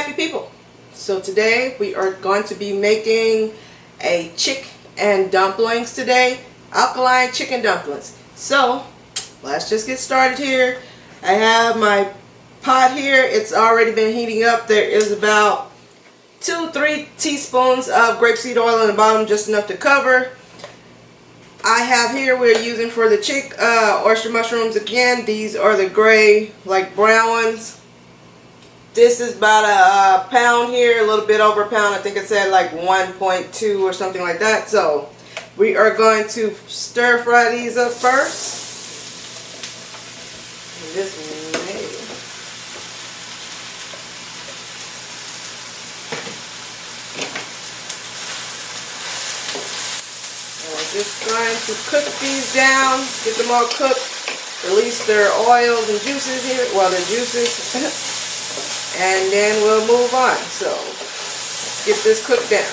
happy people. So today we are going to be making a chicken and dumplings today. Alkaline chicken dumplings. So let's just get started here. I have my pot here. It's already been heating up. There is about 2-3 teaspoons of grapeseed oil in the bottom, just enough to cover. I have here, we're using for the oyster mushrooms again. These are the gray, like brown ones. This is about a pound here, a little bit over a pound. I think it said like 1.2 or something like that. So we are going to stir fry these up first. This we're just going to cook these down, get them all cooked, release their oils and juices here, well, their juices, and then we'll move on. So get this cooked down.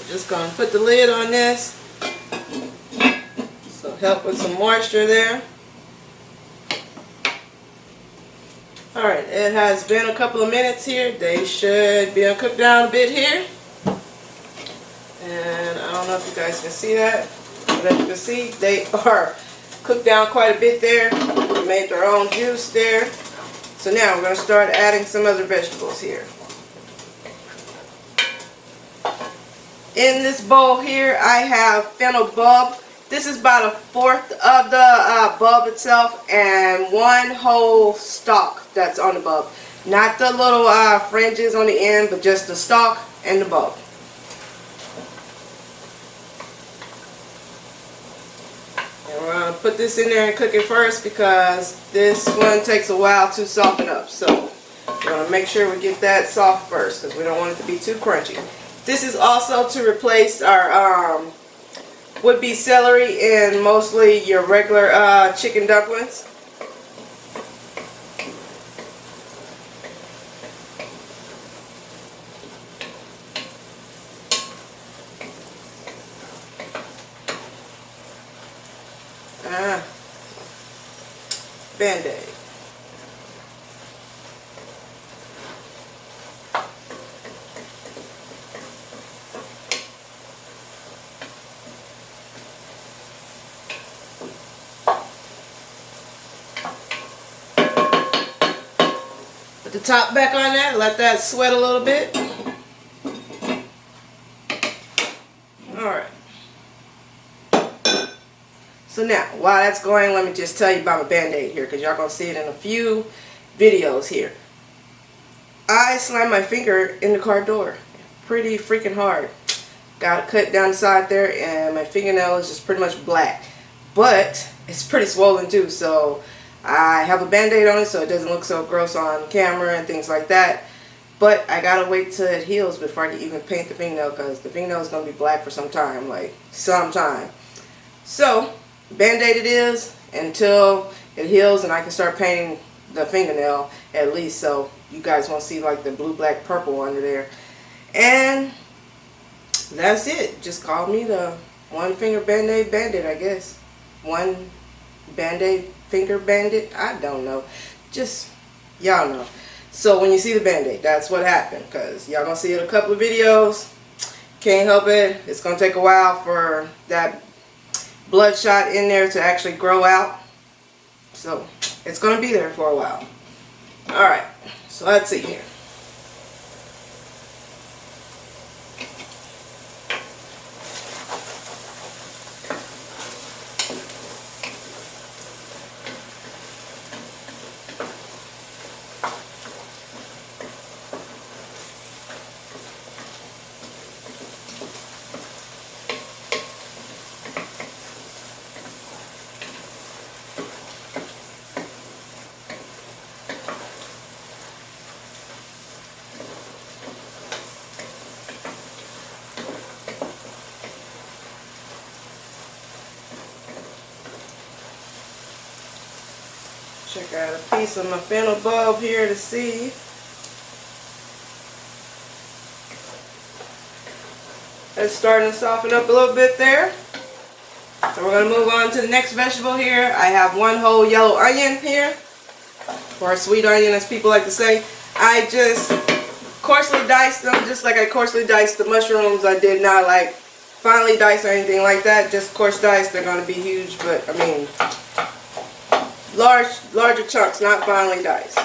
Just going to put the lid on this, so help with some moisture there. Alright, it has been a couple of minutes here. They should be cooked down a bit here. And I don't know if you guys can see that, but as you can see, they are cooked down quite a bit there. They made their own juice there. So now we're going to start adding some other vegetables here. In this bowl here, I have fennel bulb. This is about 1/4 of the bulb itself and one whole stalk that's on the bulb. Not the little fringes on the end, but just the stalk and the bulb. And we're going to put this in there and cook it first because this one takes a while to soften up. So we're going to make sure we get that soft first because we don't want it to be too crunchy. This is also to replace our would-be celery in mostly your regular chicken dumplings. Band-Aid. Put the top back on that, let that sweat a little bit. Alright. So now, while that's going, let me just tell you about my Band-Aid here, because y'all going to see it in a few videos here. I slammed my finger in the car door. Pretty freaking hard. Got a cut down the side there, and my fingernail is just pretty much black. But it's pretty swollen too, so I have a Band-Aid on it so it doesn't look so gross on camera and things like that. But I gotta wait till it heals before I can even paint the fingernail, because the fingernail is gonna be black for some time, So Band-Aid it is until it heals and I can start painting the fingernail at least, so you guys won't see like the blue, black, purple under there. And that's it. Just call me the one finger Band-Aid bandit, I guess. One Band-Aid finger bandit, I don't know, just y'all know. So when you see the Band-Aid, that's what happened, because y'all gonna see it in a couple of videos. Can't help it, it's gonna take a while for that bloodshot in there to actually grow out, so it's gonna be there for a while. Alright, so let's see here. Check out a piece of my fennel bulb here to see. It's starting to soften up a little bit there. So we're going to move on to the next vegetable here. I have one whole yellow onion here, or a sweet onion as people like to say. I just coarsely diced them just like I coarsely diced the mushrooms. I did not like finely dice or anything like that, just coarse diced. They're going to be huge, but I mean larger chunks, not finely diced.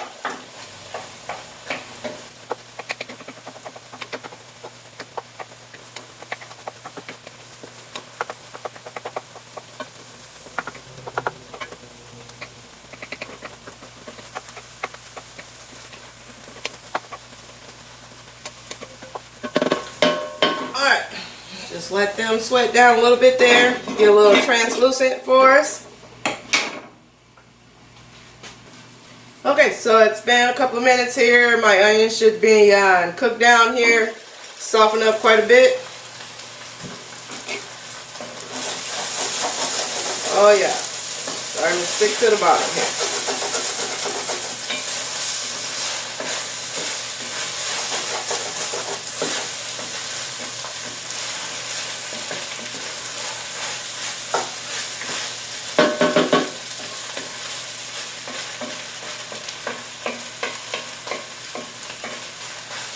Just let them sweat down a little bit there, get a little translucent for us. Okay, so it's been a couple of minutes here. My onions should be cooked down here, soften up quite a bit. Oh yeah, starting to stick to the bottom here.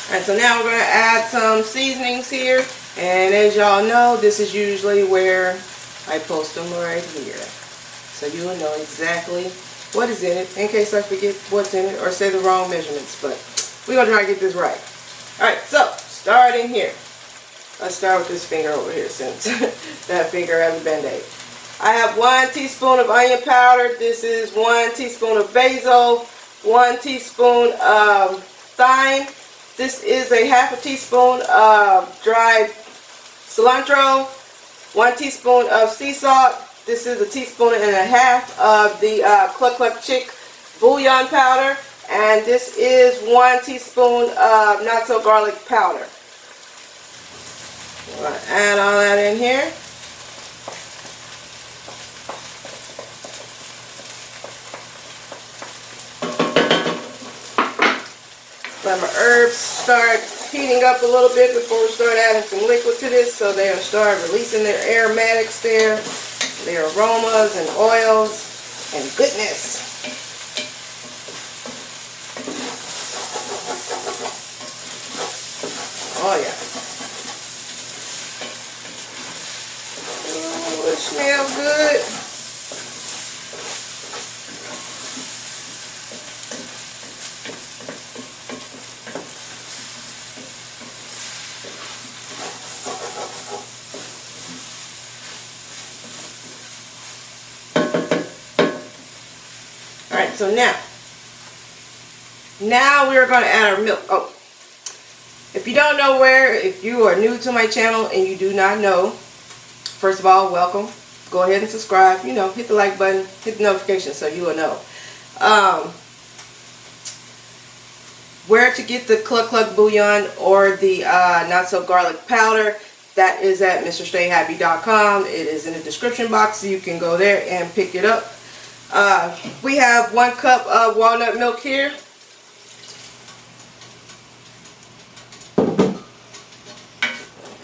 Alright, so now we're going to add some seasonings here, and as y'all know, this is usually where I post them right here, so you will know exactly what is in it in case I forget what's in it or say the wrong measurements, but we're going to try to get this right. Alright, so starting here, let's start with this finger over here since that finger has a band-aid. I have 1 teaspoon of onion powder. This is 1 teaspoon of basil, 1 teaspoon of thyme. This is a ½ teaspoon of dried cilantro, 1 teaspoon of sea salt. This is a teaspoon and a half of the Cluck Cluck Chick bouillon powder, and this is 1 teaspoon of not so garlic powder. I'm going to add all that in here. Let my herbs start heating up a little bit before we start adding some liquid to this, so they'll start releasing their aromatics there, their aromas and oils and goodness. Oh yeah. Oh, it smells good. Alright, so now we're going to add our milk. Oh, if you don't know if you are new to my channel and you do not know, first of all, welcome. Go ahead and subscribe. You know, hit the like button, hit the notification so you will know. Where to get the Cluck Cluck bouillon or the not so garlic powder, that is at MrStayHappy.com. It is in the description box, so you can go there and pick it up. We have 1 cup of walnut milk here.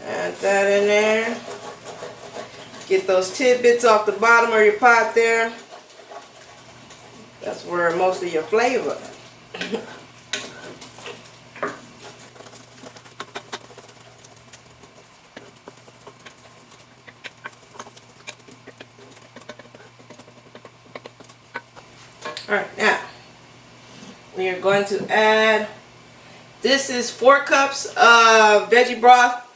Add that in there. Get those tidbits off the bottom of your pot there. That's where most of your flavor. Alright, now we are going to add, this is 4 cups of veggie broth.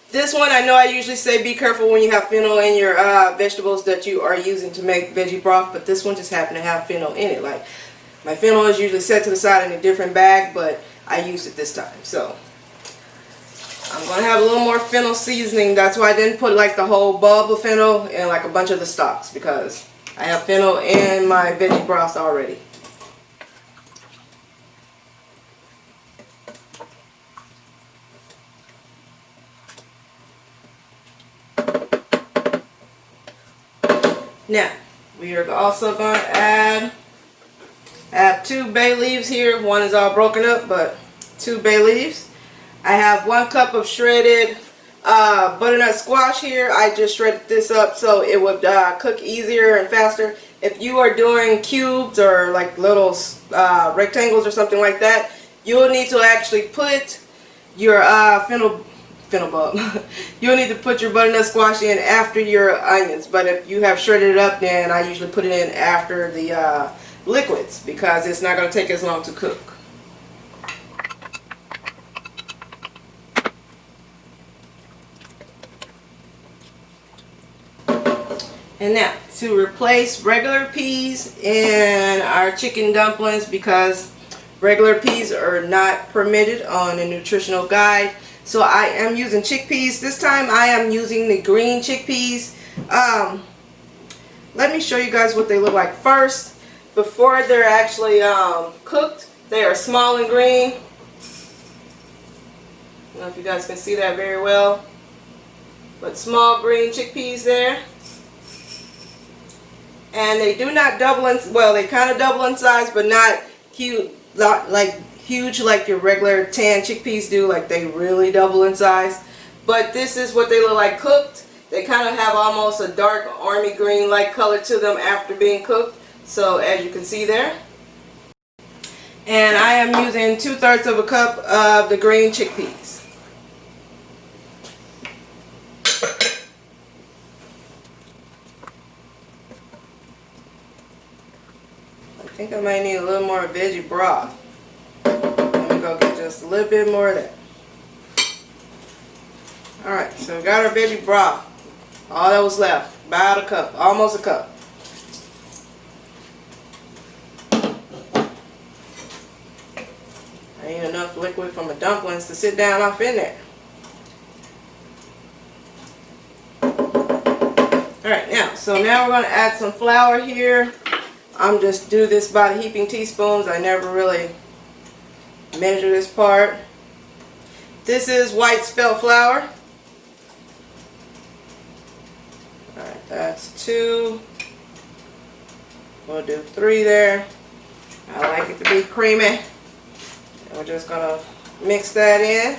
This one, I know I usually say be careful when you have fennel in your vegetables that you are using to make veggie broth, but this one just happened to have fennel in it. Like, my fennel is usually set to the side in a different bag, but I used it this time. So I'm going to have a little more fennel seasoning. That's why I didn't put like the whole bulb of fennel and like a bunch of the stalks, because I have fennel in my veggie broth already. Now, we are also going to add I have 2 bay leaves here. One is all broken up, but 2 bay leaves. I have 1 cup of shredded butternut squash here. I just shredded this up so it would cook easier and faster. If you are doing cubes or like little rectangles or something like that, you'll need to actually put your fennel bulb. You'll need to put your butternut squash in after your onions. But if you have shredded it up, then I usually put it in after the liquids because it's not going to take as long to cook. And now, to replace regular peas in our chicken dumplings, because regular peas are not permitted on a nutritional guide, so I am using chickpeas. This time I am using the green chickpeas. Let me show you guys what they look like first. Before they're actually cooked, they are small and green. I don't know if you guys can see that very well. But small green chickpeas there. And they do not double in, well, they kind of double in size, but not huge, huge like your regular tan chickpeas do. Like they really double in size. But this is what they look like cooked. They kind of have almost a dark army green like color to them after being cooked. So as you can see there. And I am using 2/3 of a cup of the green chickpeas. I think I might need a little more veggie broth. Let me go get just a little bit more of that. Alright, so we got our veggie broth. All that was left. About a cup. Almost a cup. I need enough liquid from the dumplings to sit down off in there. Alright, so now we're going to add some flour here. I'm just do this by the heaping teaspoons. I never really measure this part. This is white spelt flour. Alright, that's 2. We'll do 3 there. I like it to be creamy. And we're just going to mix that in.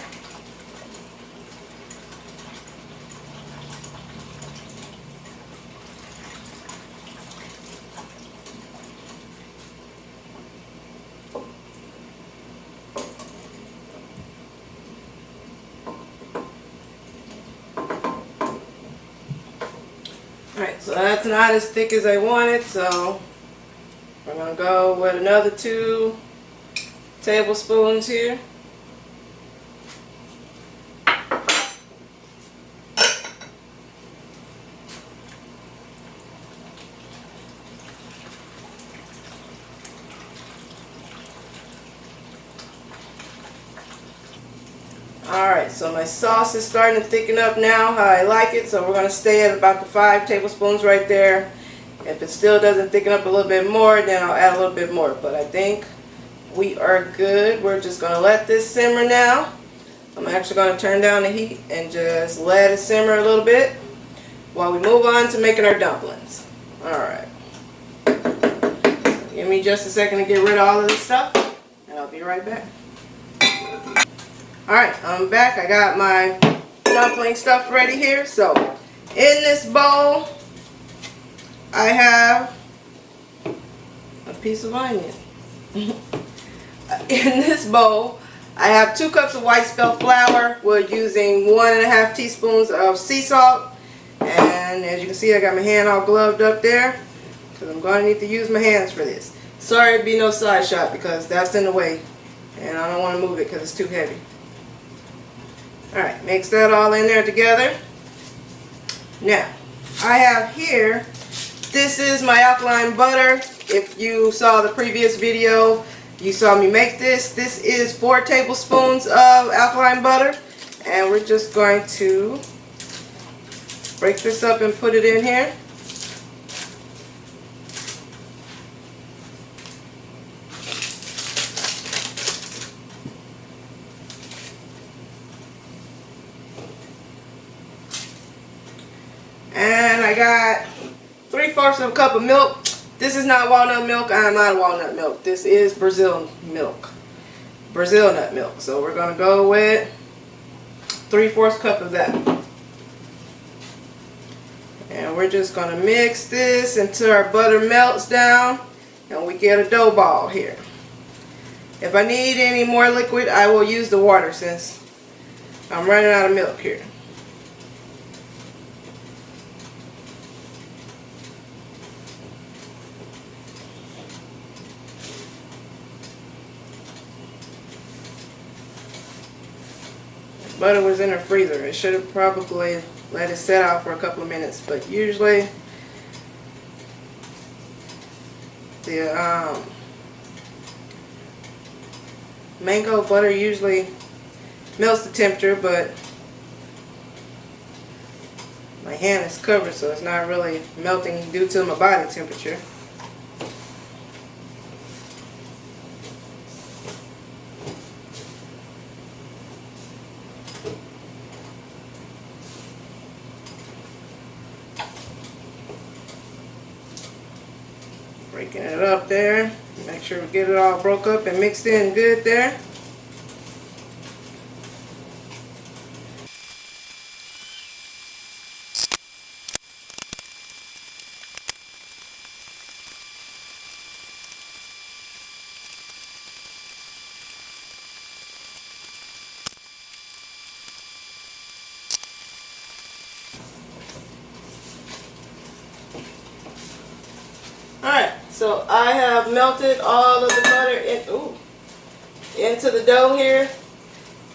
Alright, so that's not as thick as I wanted, so we're going to go with another 2 tablespoons here. Alright, so my sauce is starting to thicken up now how I like it, so we're going to stay at about the 5 tablespoons right there. If it still doesn't thicken up a little bit more, then I'll add a little bit more, but I think we are good. We're just going to let this simmer now. I'm actually going to turn down the heat and just let it simmer a little bit while we move on to making our dumplings. Alright. Give me just a second to get rid of all of this stuff, and I'll be right back. Alright, I'm back. I got my dumpling stuff ready here. So, in this bowl, I have a piece of onion. In this bowl, I have 2 cups of white spelt flour. We're using 1.5 teaspoons of sea salt. And as you can see, I got my hand all gloved up there, because I'm going to need to use my hands for this. Sorry to be no side shot, because that's in the way. And I don't want to move it because it's too heavy. Alright, mix that all in there together. Now, I have here, this is my alkaline butter. If you saw the previous video, you saw me make this. This is 4 tablespoons of alkaline butter. And we're just going to break this up and put it in here. And I got 3/4 of a cup of milk. This is not walnut milk. I am out of walnut milk. This is Brazil milk. Brazil nut milk. So we're going to go with 3/4 cup of that. And we're just going to mix this until our butter melts down and we get a dough ball here. If I need any more liquid, I will use the water since I'm running out of milk here. Butter was in the freezer. It should have probably let it set out for a couple of minutes, but usually the mango butter usually melts the temperature, but my hand is covered, so it's not really melting due to my body temperature. Breaking it up there. Make sure we get it all broke up and mixed in good there. Alright, so I have melted all of the butter into the dough here.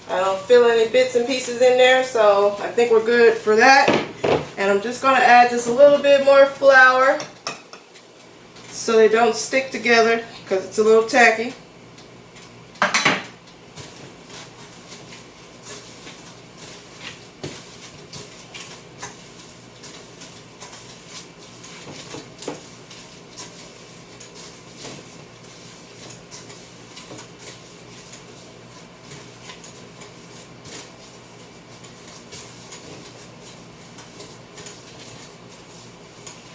I don't feel any bits and pieces in there, so I think we're good for that. And I'm just going to add just a little bit more flour so they don't stick together because it's a little tacky.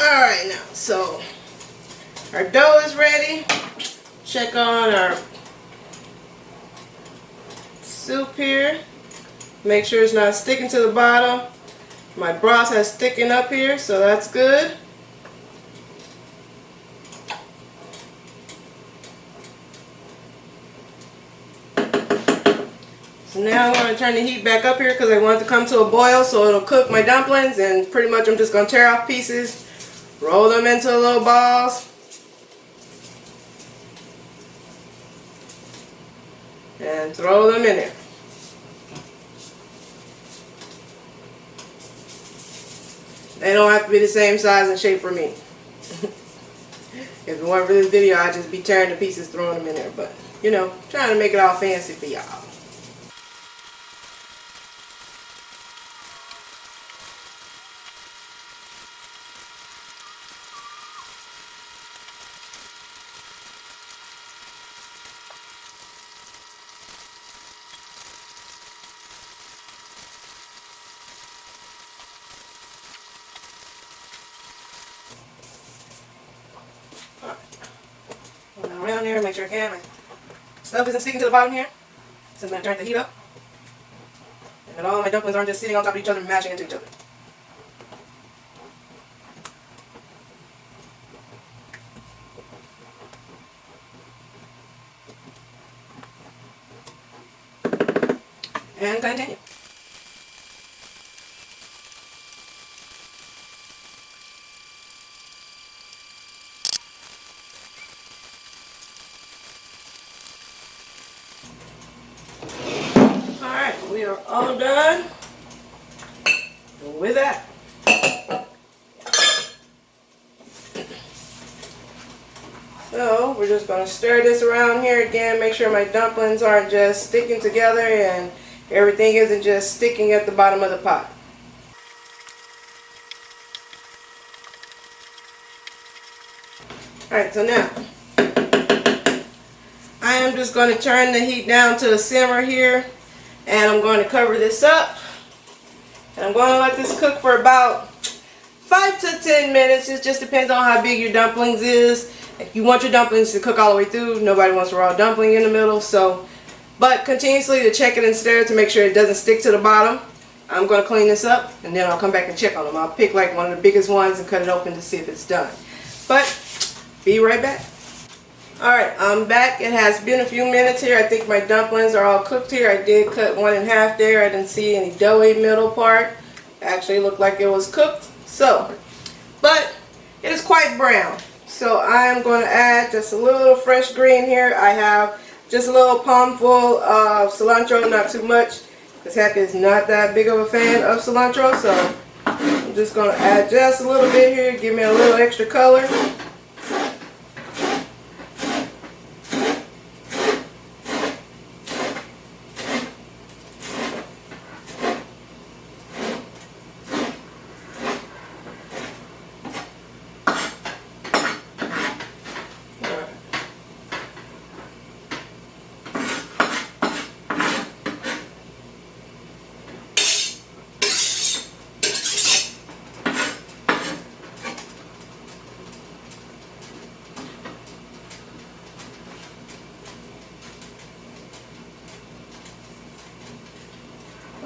Alright, now, so our dough is ready. Check on our soup here. Make sure it's not sticking to the bottom. My broth has thickened up here, so that's good. So now I'm going to turn the heat back up here because I want it to come to a boil so it'll cook my dumplings, and pretty much I'm just going to tear off pieces. Roll them into little balls. And throw them in there. They don't have to be the same size and shape for me. If it weren't for this video, I'd just be tearing the pieces, throwing them in there. But, you know, trying to make it all fancy for y'all. Around here, make sure my stuff isn't sticking to the bottom here. So I'm going to turn the heat up. And that all my dumplings aren't just sitting on top of each other and mashing into each other. And continue. We are all done with that. So we're just going to stir this around here again, make sure my dumplings aren't just sticking together and everything isn't just sticking at the bottom of the pot. Alright, so now I am just going to turn the heat down to a simmer here. And I'm going to cover this up. And I'm going to let this cook for about 5 to 10 minutes. It just depends on how big your dumplings is. If you want your dumplings to cook all the way through, nobody wants a raw dumpling in the middle. So, but continuously to check it and stir to make sure it doesn't stick to the bottom. I'm going to clean this up and then I'll come back and check on them. I'll pick like one of the biggest ones and cut it open to see if it's done. But be right back. Alright, I'm back. It has been a few minutes here. I think my dumplings are all cooked here. I did cut one in half there. I didn't see any doughy middle part. It actually looked like it was cooked. So, but it is quite brown. So I'm going to add just a little fresh green here. I have just a little palmful of cilantro, not too much, because Happy is not that big of a fan of cilantro. So I'm just going to add just a little bit here, give me a little extra color.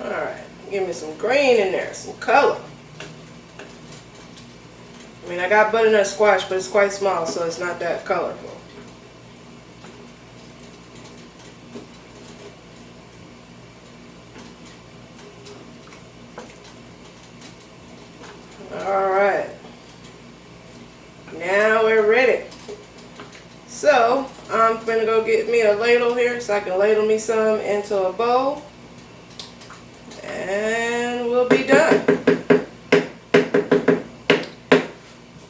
Alright, give me some green in there, some color. I mean, I got butternut squash, but it's quite small, so it's not that colorful. Alright, now we're ready. So, I'm gonna go get me a ladle here so I can ladle me some into a bowl. And we'll be done.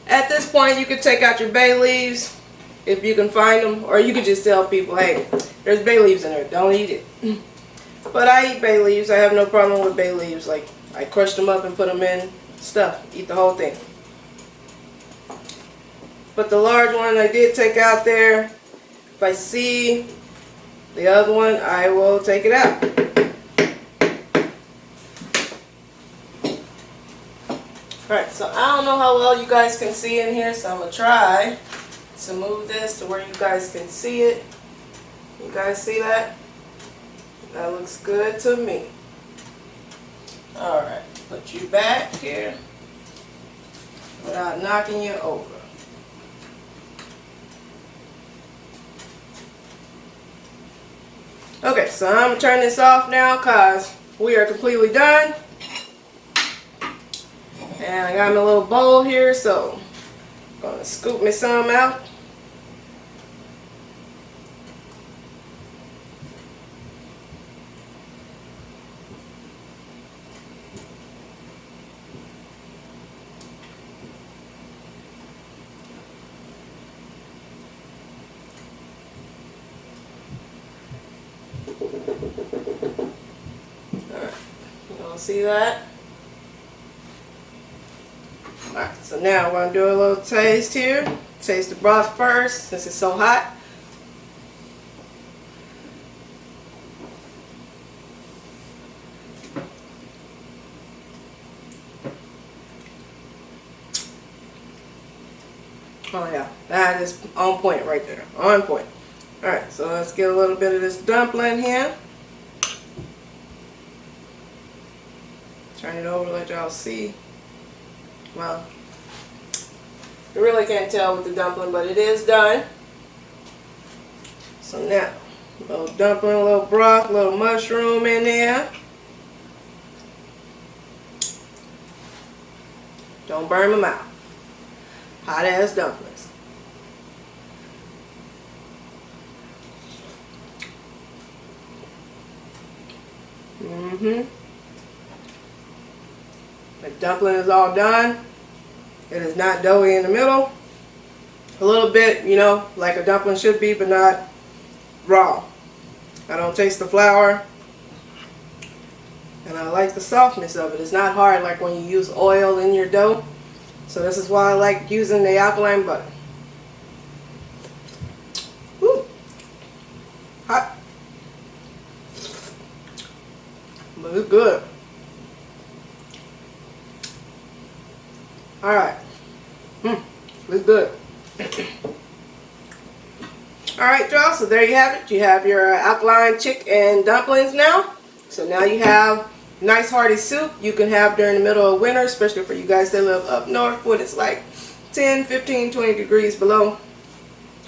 At this point, you can take out your bay leaves if you can find them, or you can just tell people, hey, there's bay leaves in there, don't eat it. But I eat bay leaves. I have no problem with bay leaves. Like, I crush them up and put them in stuff, eat the whole thing. But the large one I did take out there. If I see the other one, I will take it out. Alright, so I don't know how well you guys can see in here, so I'm going to try to move this to where you guys can see it. You guys see that? That looks good to me. Alright, put you back here without knocking you over. Okay, so I'm going to turn this off now because we are completely done. And I got my little bowl here, so I'm going to scoop me some out. Alright, you don't see that? Alright, so now we're going to do a little taste here. Taste the broth first since it's so hot. Oh yeah, that is on point right there. On point. Alright, so let's get a little bit of this dumpling here. Turn it over to let y'all see. Well, you really can't tell with the dumpling, but it is done. So now, a little dumpling, a little broth, a little mushroom in there. Don't burn them out. Hot ass dumplings. The dumpling is all done. It is not doughy in the middle. A little bit, you know, like a dumpling should be, but not raw. I don't taste the flour. And I like the softness of it. It's not hard like when you use oil in your dough. So this is why I like using the alkaline butter. Woo! Hot. But it's good. Alright, It's good. Alright y'all, so there you have it. You have your alkaline chicken dumplings now. So now you have nice hearty soup you can have during the middle of winter, especially for you guys that live up north when it's like 10, 15, 20 degrees below.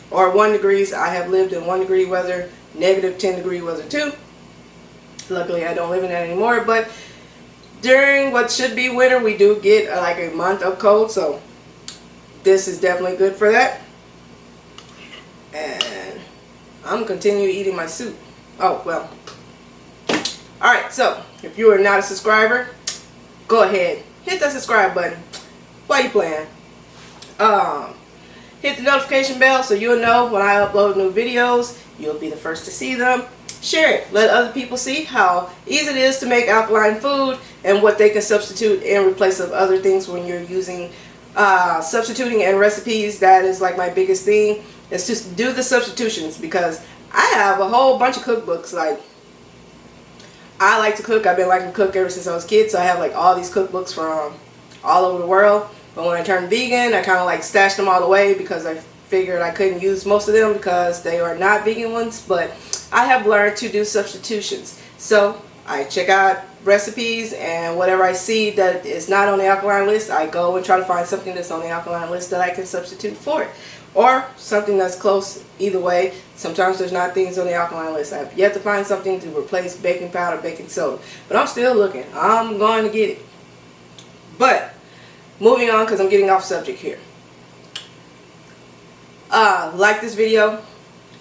Or 1 degrees. I have lived in 1 degree weather, negative 10 degree weather too. Luckily I don't live in that anymore, but during what should be winter we do get like a month of cold, so this is definitely good for that. And I'm gonna continue eating my soup. Oh well. Alright, so if you are not a subscriber, go ahead, hit that subscribe button. Why you playing? Hit the notification bell so you'll know when I upload new videos. You'll be the first to see them. Share it. Let other people see how easy it is to make alkaline food and what they can substitute in replace of other things when you're using substituting in recipes. That is like my biggest thing, is just do the substitutions, because I have a whole bunch of cookbooks. Like, I like to cook. I've been liking to cook ever since I was a kid, so I have like all these cookbooks from all over the world. But when I turned vegan, I kind of like stashed them all away because I figured I couldn't use most of them because they are not vegan ones. But I have learned to do substitutions. So I check out recipes, and whatever I see that is not on the alkaline list, I go and try to find something that's on the alkaline list that I can substitute for it. Or something that's close. Either way, sometimes there's not things on the alkaline list. I have yet to find something to replace baking powder, baking soda. But I'm still looking. I'm going to get it. But moving on, because I'm getting off subject here. Like this video,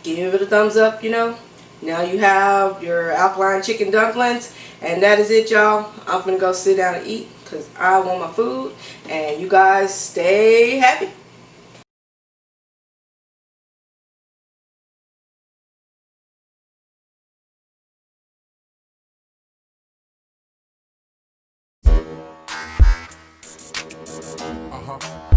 give it a thumbs up, you know. Now you have your alkaline chicken dumplings, and that is it, y'all. I'm gonna go sit down and eat because I want my food, and you guys stay happy. Uh-huh.